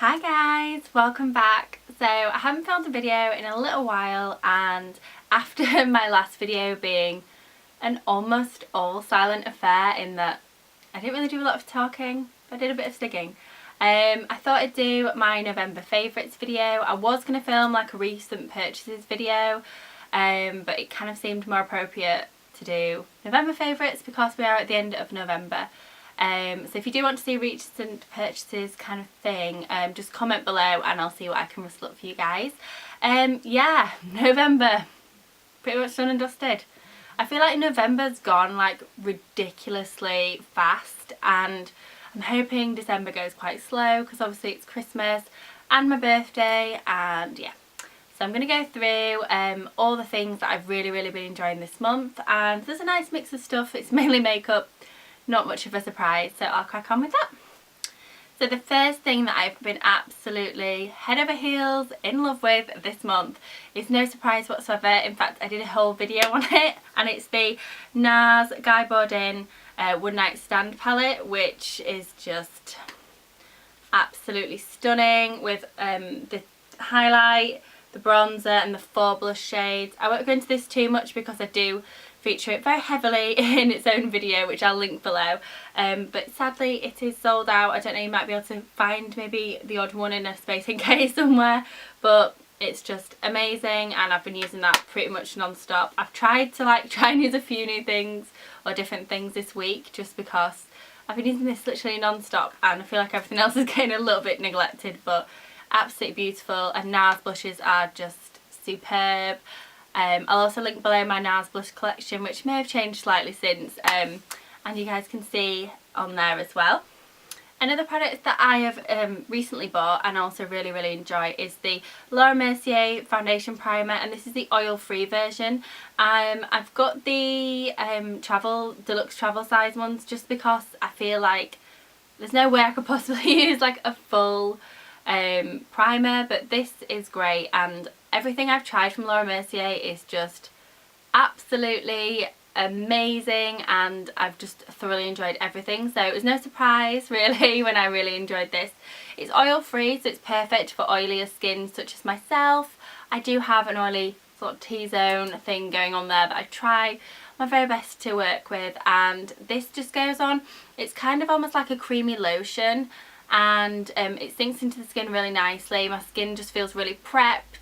Hi guys, welcome back. So I haven't filmed a video in a little while, and after my last video being an almost all silent affair in that I didn't really do a lot of talking, but I did a bit of sticking. I thought I'd do my November favourites video. I was going to film like a recent purchases video, but it kind of seemed more appropriate to do November favourites because we are at the end of November. So if you do want to see recent purchases kind of thing, just comment below and I'll see what I can rustle up for you guys. Yeah, November, pretty much done and dusted. I feel like November's gone like ridiculously fast, and I'm hoping December goes quite slow because obviously it's Christmas and my birthday, and yeah. So I'm going to go through all the things that I've really been enjoying this month, and there's a nice mix of stuff. It's mainly makeup, not much of a surprise, so I'll crack on with that. So the first thing that I've been absolutely head over heels in love with this month is no surprise whatsoever. In fact, I did a whole video on it, and it's the NARS Guy Boardin One Night Stand palette, which is just absolutely stunning with the highlight, the bronzer and the 4 blush shades. I won't go into this too much because I do feature it very heavily in its own video, which I'll link below, but sadly it is sold out. I don't know, you might be able to find maybe the odd one in a Space NK somewhere, but it's just amazing and I've been using that pretty much non-stop. I've tried to try and use a few new things or different things this week just because I've been using this literally non-stop and I feel like everything else is getting a little bit neglected, but absolutely beautiful. And NARS blushes are just superb. I'll also link below my NARS blush collection, which may have changed slightly since, and you guys can see on there as well. Another product that I have recently bought and also really enjoy is the Mercier foundation primer, and this is the oil-free version. I've got the deluxe travel size ones just because I feel like there's no way I could possibly use like a full primer, but this is great, and everything I've tried from Mercier is just absolutely amazing and I've just thoroughly enjoyed everything, so it was no surprise really when I really enjoyed this. It's oil free, so it's perfect for oilier skin such as myself. I do have an oily sort of T-zone thing going on there that I try my very best to work with, and this just goes on. It's kind of almost like a creamy lotion, and it sinks into the skin really nicely. My skin just feels really prepped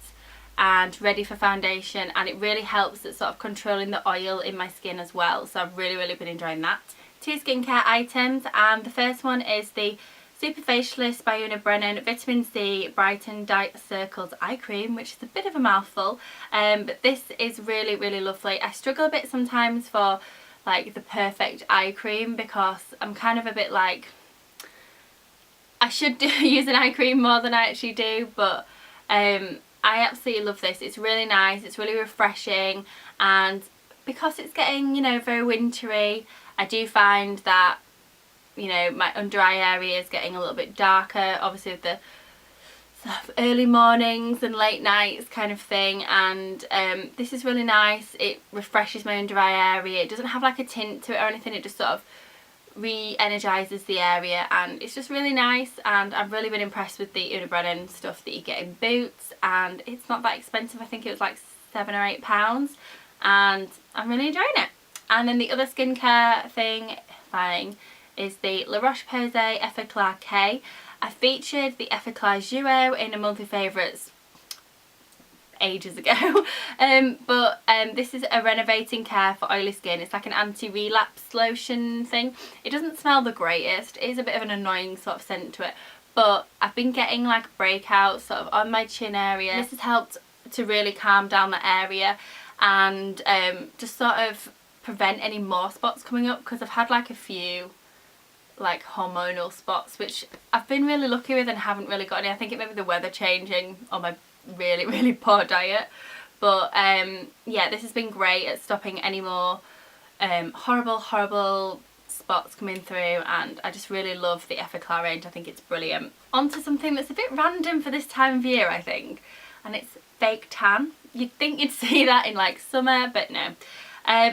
and ready for foundation, and it really helps at sort of controlling the oil in my skin as well, so I've really been enjoying that. 2 skincare items, and the first one is the Super Facialist by Brennan Vitamin C Brighten Dark Circles Eye Cream, which is a bit of a mouthful, but this is really lovely. I struggle a bit sometimes for like the perfect eye cream because I'm kind of a bit like, I should use an eye cream more than I actually do, but I absolutely love this. It's really nice, it's really refreshing, and because it's getting, you know, very wintry, I do find that, you know, my under eye area is getting a little bit darker, obviously with the sort of early mornings and late nights kind of thing, and this is really nice. It refreshes my under eye area. It doesn't have like a tint to it or anything, it just sort of re-energizes the area, and it's just really nice, and I've really been impressed with the Brennan stuff that you get in Boots, and it's not that expensive. I think it was like £7 or £8, and I'm really enjoying it. And then the other skincare thing is the Roche-Posay Effaclar K. I featured the Effaclar Duo in a monthly favourites ages ago, but this is a renovating care for oily skin. It's like an anti-relapse lotion thing. It doesn't smell the greatest, it is a bit of an annoying sort of scent to it, but I've been getting like breakouts sort of on my chin area. This has helped to really calm down the area and just sort of prevent any more spots coming up, because I've had like a few like hormonal spots which I've been really lucky with and haven't really got any. I think it may be the weather changing or my really poor diet, but yeah, this has been great at stopping any more horrible spots coming through, and I just really love the Effaclar range. I think it's brilliant. On to something that's a bit random for this time of year, I think, and it's fake tan. You'd think you'd see that in like summer, but no.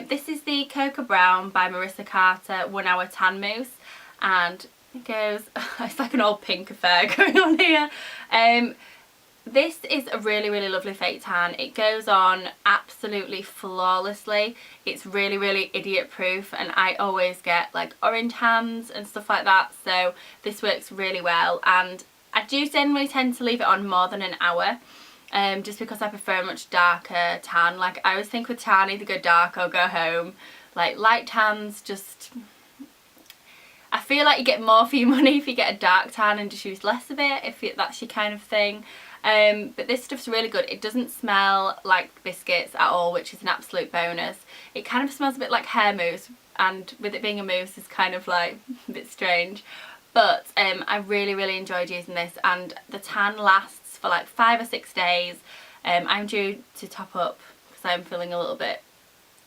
This is the Cocoa Brown by Marissa Carter 1 Hour Tan Mousse, and it goes, it's like an old pink affair going on here. This is a really, really lovely fake tan. It goes on absolutely flawlessly. It's really, really idiot proof, and I always get like orange hands and stuff like that, so this works really well. And I do generally tend to leave it on more than an hour, just because I prefer a much darker tan. Like I always think with tan, either go dark or go home. Like light tans, just, I feel like you get more for your money if you get a dark tan and just use less of it, if that's your kind of thing. But this stuff's really good. It doesn't smell like biscuits at all, which is an absolute bonus. It kind of smells a bit like hair mousse, and with it being a mousse is kind of like a bit strange. But I really, really enjoyed using this, and the tan lasts for like 5 or 6 days. I'm due to top up because I'm feeling a little bit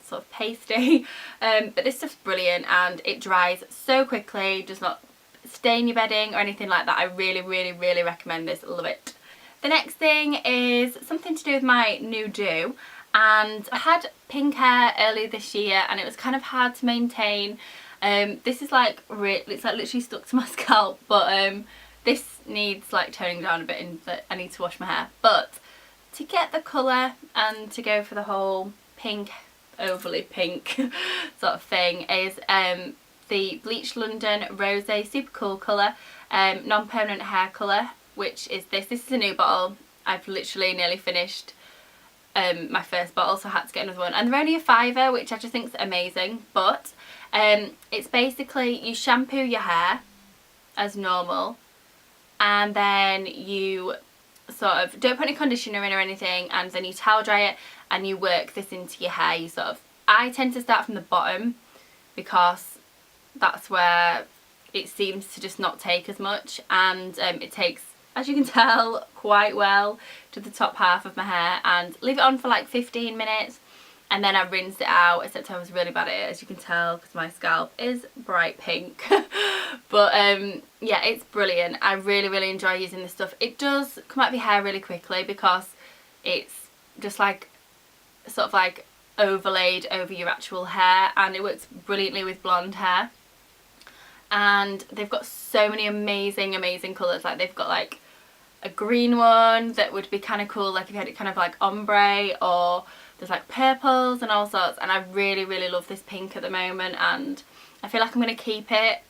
sort of pasty. But this stuff's brilliant, and it dries so quickly, does not stain your bedding or anything like that. I really, really, really recommend this. Love it. The next thing is something to do with my Nude, and I had pink hair earlier this year and it was kind of hard to maintain. This is like, it's like literally stuck to my scalp, but this needs like toning down a bit, and I need to wash my hair. But to get the colour and to go for the whole pink, overly pink sort of thing, is the Bleach London Rosé Super Cool colour, non-permanent hair colour, which is this. This is a new bottle. I've literally nearly finished my first bottle, so I had to get another one. And they're only a £5, which I just think is amazing. But it's basically, you shampoo your hair as normal, and then you sort of don't put any conditioner in or anything, and then you towel dry it and you work this into your hair. You sort of, I tend to start from the bottom because that's where it seems to just not take as much, and it takes, as you can tell, quite well to the top half of my hair, and leave it on for like 15 minutes, and then I rinsed it out, except I was really bad at it, as you can tell, because my scalp is bright pink. But yeah, it's brilliant. I really, really enjoy using this stuff. It does come out of your hair really quickly because it's just like sort of like overlaid over your actual hair, and it works brilliantly with blonde hair. And they've got so many amazing, amazing colours. Like they've got like a green one that would be kind of cool, like if you had it kind of like ombre, or there's like purples and all sorts. And I really, really love this pink at the moment, and I feel like I'm going to keep it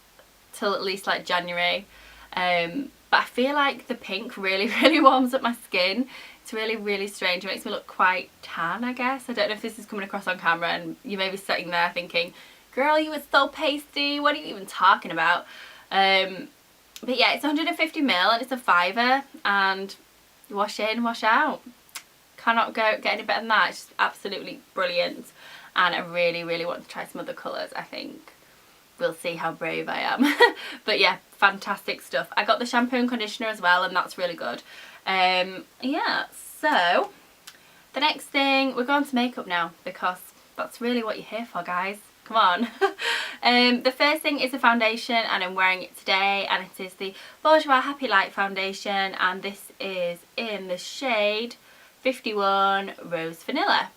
till at least like January. But I feel like the pink really, really warms up my skin. It's really, really strange. It makes me look quite tan, I guess. I don't know if this is coming across on camera, and you may be sitting there thinking, girl, you were so pasty, what are you even talking about? But yeah, it's 150ml and it's a £5, and wash in, wash out. Cannot get any better than that. It's just absolutely brilliant, and I really, really want to try some other colours. I think we'll see how brave I am. But yeah, fantastic stuff. I got the shampoo and conditioner as well, and that's really good. Yeah, so the next thing, we're going to makeup now, because that's really what you're here for, guys. Come on. The first thing is a foundation, and I'm wearing it today, and it is the Bourjois Happy Light foundation, and this is in the shade 51 Rose Vanilla.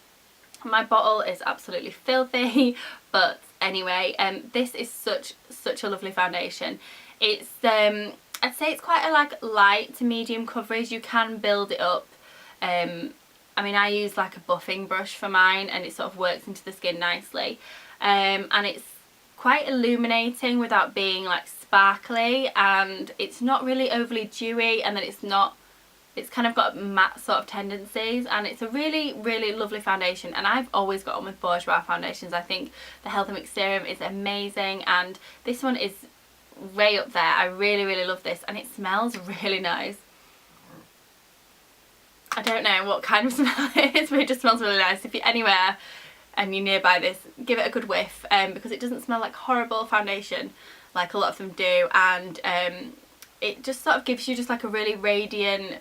My bottle is absolutely filthy, but anyway, this is such a lovely foundation. It's I'd say it's quite a like light to medium coverage. You can build it up. I mean, I use like a buffing brush for mine, and it sort of works into the skin nicely. And it's quite illuminating without being like sparkly, and it's not really overly dewy, and then it's kind of got matte sort of tendencies, and it's a really, really lovely foundation. And I've always got on with Bourjois foundations. I think the Healthy Mix Serum is amazing, and this one is way up there. I really, really love this, and it smells really nice. I don't know what kind of smell it is, but it just smells really nice. If you're anywhere and you're nearby this, give it a good whiff, because it doesn't smell like horrible foundation like a lot of them do, and it just sort of gives you just like a really radiant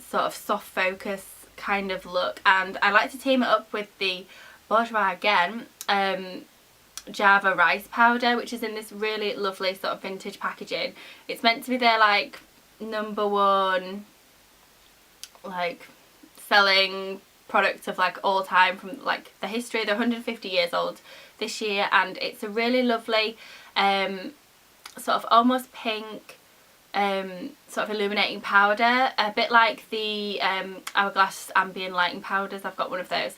sort of soft focus kind of look. And I like to team it up with the Bourjois again Java rice powder, which is in this really lovely sort of vintage packaging. It's meant to be their like #1 like selling product of like all time from like the history. They're 150 years old this year, and it's a really lovely sort of almost pink sort of illuminating powder, a bit like the Hourglass Ambient Lighting Powders. I've got one of those.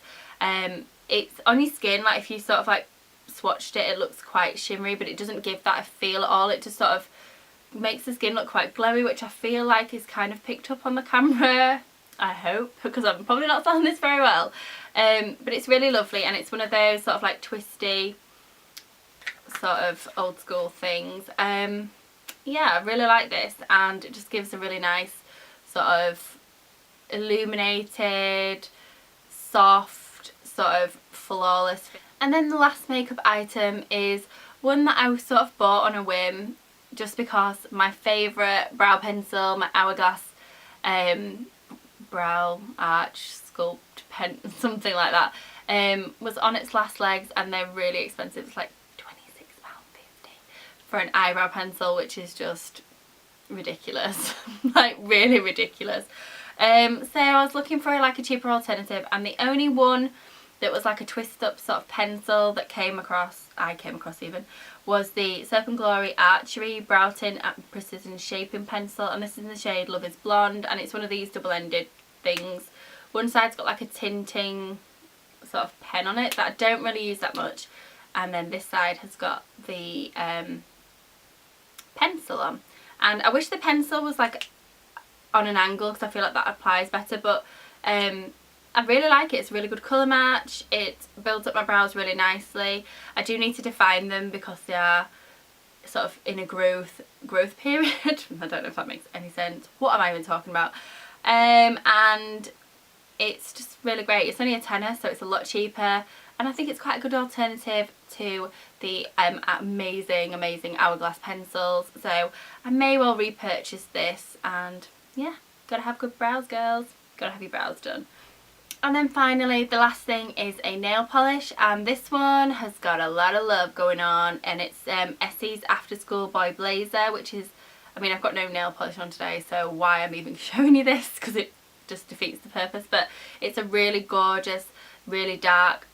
It's on your skin, like if you sort of like swatched it, it looks quite shimmery, but it doesn't give that feel at all. It just sort of makes the skin look quite glowy, which I feel like is kind of picked up on the camera, I hope, because I'm probably not selling this very well. But it's really lovely, and it's one of those sort of like twisty sort of old school things. Yeah, I really like this, and it just gives a really nice sort of illuminated, soft, sort of flawless. And then the last makeup item is one that I sort of bought on a whim, just because my favourite brow pencil, my Hourglass brow arch sculpt pen, something like that, was on its last legs, and they're really expensive. It's like £26.50 for an eyebrow pencil, which is just ridiculous. Like really ridiculous. So I was looking for like a cheaper alternative, and the only one that was like a twist up sort of pencil that I came across even, was the Soap and Glory Archery Brow Tint and Precision Shaping Pencil, and this is in the shade Love is Blonde, and it's one of these double-ended things. One side's got like a tinting sort of pen on it that I don't really use that much, and then this side has got the pencil on. And I wish the pencil was like on an angle, because I feel like that applies better, but I really like it. It's a really good colour match. It builds up my brows really nicely. I do need to define them because they are sort of in a growth period. I don't know if that makes any sense. What am I even talking about? And it's just really great. It's only a tenner, so it's a lot cheaper, and I think it's quite a good alternative to the amazing Hourglass pencils. So I may well repurchase this, and yeah, gotta have good brows, girls. Gotta have your brows done. And then finally, the last thing is a nail polish, and this one has got a lot of love going on, and it's Essie's After School Boy Blazer, which is, I mean, I've got no nail polish on today, so why I'm even showing you this, because it just defeats the purpose. But it's a really gorgeous, really dark,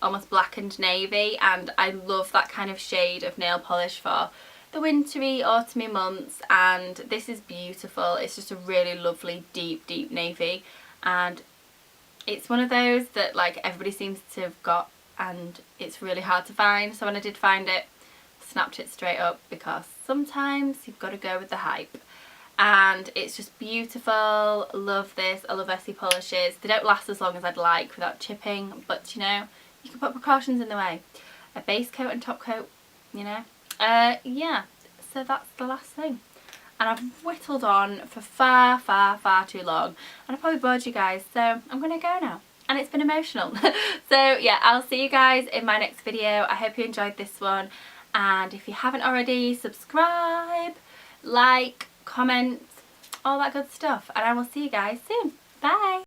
almost blackened navy, and I love that kind of shade of nail polish for the wintry, autumny months, and this is beautiful. It's just a really lovely, deep navy, and it's one of those that like everybody seems to have got, and it's really hard to find. So when I did find it, snapped it straight up, because sometimes you've got to go with the hype. And it's just beautiful. Love this. I love Essie polishes. They don't last as long as I'd like without chipping, but you know, you can put precautions in the way. A base coat and top coat, you know. Yeah, so that's the last thing. And I've whittled on for far too long, and I probably bored you guys, so I'm gonna go now, and it's been emotional. So yeah, I'll see you guys in my next video. I hope you enjoyed this one, and if you haven't already, subscribe, like, comment, all that good stuff, and I will see you guys soon. Bye.